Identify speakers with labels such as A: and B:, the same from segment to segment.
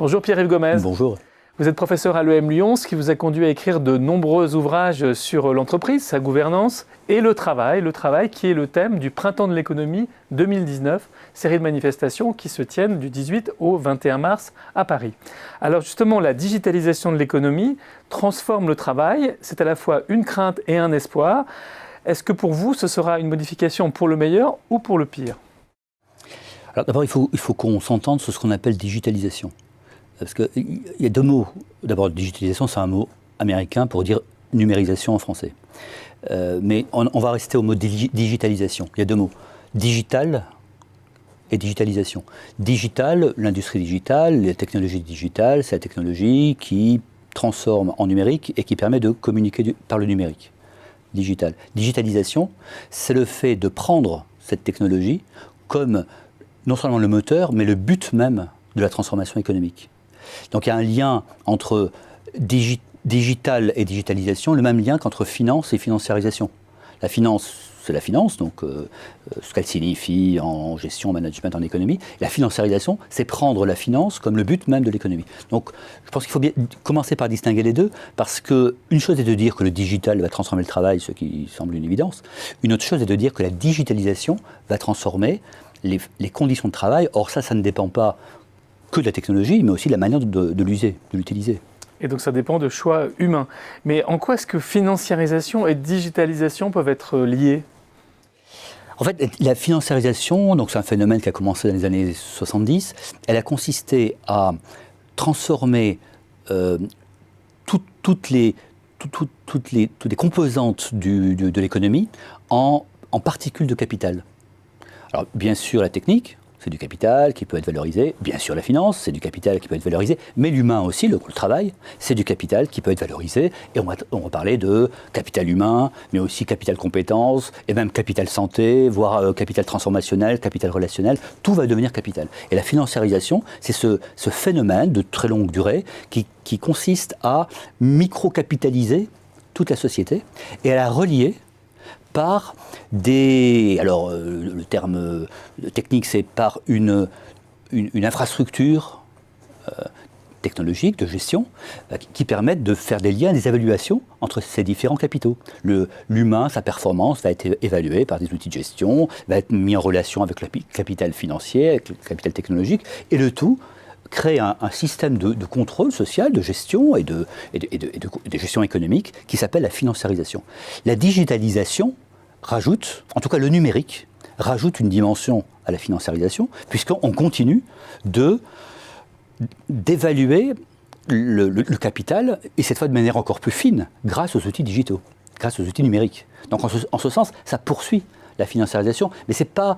A: Bonjour Pierre-Yves Gomez.
B: Bonjour.
A: Vous êtes professeur à l'EM Lyon, ce qui vous a conduit à écrire de nombreux ouvrages sur l'entreprise, sa gouvernance et le travail qui est le thème du Printemps de l'économie 2019, série de manifestations qui se tiennent du 18 au 21 mars à Paris. Alors justement, la digitalisation de l'économie transforme le travail, c'est à la fois une crainte et un espoir. Est-ce que pour vous, ce sera une modification pour le meilleur ou pour le pire ?
B: Alors d'abord, il faut qu'on s'entende sur ce qu'on appelle digitalisation. Parce qu'il y a deux mots. D'abord, digitalisation, c'est un mot américain pour dire numérisation en français. Mais on va rester au mot digitalisation. Il y a deux mots. Digital et digitalisation. Digital, l'industrie digitale, les technologies digitales, c'est la technologie qui transforme en numérique et qui permet de communiquer par le numérique. Digital. Digitalisation, c'est le fait de prendre cette technologie comme non seulement le moteur, mais le but même de la transformation économique. Donc il y a un lien entre digital et digitalisation, le même lien qu'entre finance et financiarisation. La finance, c'est la finance, donc ce qu'elle signifie en gestion, en management, en économie. Et la financiarisation, c'est prendre la finance comme le but même de l'économie. Donc je pense qu'il faut bien commencer par distinguer les deux, parce qu'une chose est de dire que le digital va transformer le travail, ce qui semble une évidence. Une autre chose est de dire que la digitalisation va transformer les conditions de travail. Or ça ne dépend pas que de la technologie, mais aussi de la manière de l'user, de l'utiliser.
A: Et donc ça dépend de choix humains. Mais en quoi est-ce que financiarisation et digitalisation peuvent être liés ?
B: En fait, la financiarisation, donc c'est un phénomène qui a commencé dans les années 70, elle a consisté à transformer toutes les composantes de l'économie en particules de capital. Alors bien sûr la technique, c'est du capital qui peut être valorisé. Bien sûr, la finance, c'est du capital qui peut être valorisé. Mais l'humain aussi, le travail, c'est du capital qui peut être valorisé. Et on va parler de capital humain, mais aussi capital compétences, et même capital santé, voire capital transformationnel, capital relationnel. Tout va devenir capital. Et la financiarisation, c'est ce phénomène de très longue durée qui consiste à micro-capitaliser toute la société et à la relier par alors le terme technique, c'est par une infrastructure technologique de gestion qui permettent de faire des liens, des évaluations entre ces différents capitaux. L'humain, sa performance va être évaluée par des outils de gestion, va être mis en relation avec le capital financier, avec le capital technologique, et le tout crée un système de contrôle social, de gestion et de gestion économique qui s'appelle la financiarisation. La digitalisation rajoute, en tout cas le numérique, rajoute une dimension à la financiarisation, puisqu'on continue d'évaluer le capital, et cette fois de manière encore plus fine, grâce aux outils digitaux, grâce aux outils numériques. Donc en ce sens, ça poursuit la financiarisation, mais c'est pas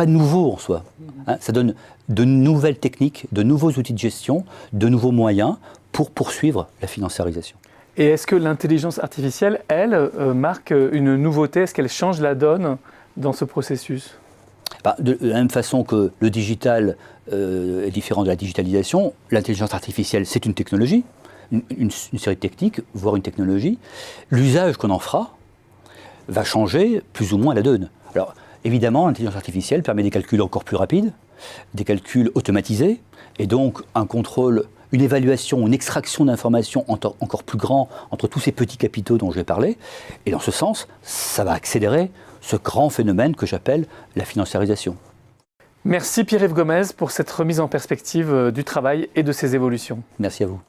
B: nouveau en soi. Hein, ça donne de nouvelles techniques, de nouveaux outils de gestion, de nouveaux moyens pour poursuivre la financiarisation.
A: Et est-ce que l'intelligence artificielle, elle, marque une nouveauté ? Est-ce qu'elle change la donne dans ce processus ?
B: De la même façon que le digital est différent de la digitalisation, l'intelligence artificielle, c'est une technologie, une série de techniques, voire une technologie. L'usage qu'on en fera va changer plus ou moins la donne. Alors, évidemment, l'intelligence artificielle permet des calculs encore plus rapides, des calculs automatisés, et donc un contrôle, une évaluation, une extraction d'informations encore plus grand entre tous ces petits capitaux dont j'ai parlé. Et dans ce sens, ça va accélérer ce grand phénomène que j'appelle la financiarisation.
A: Merci Pierre-Yves Gomez pour cette remise en perspective du travail et de ses évolutions.
B: Merci à vous.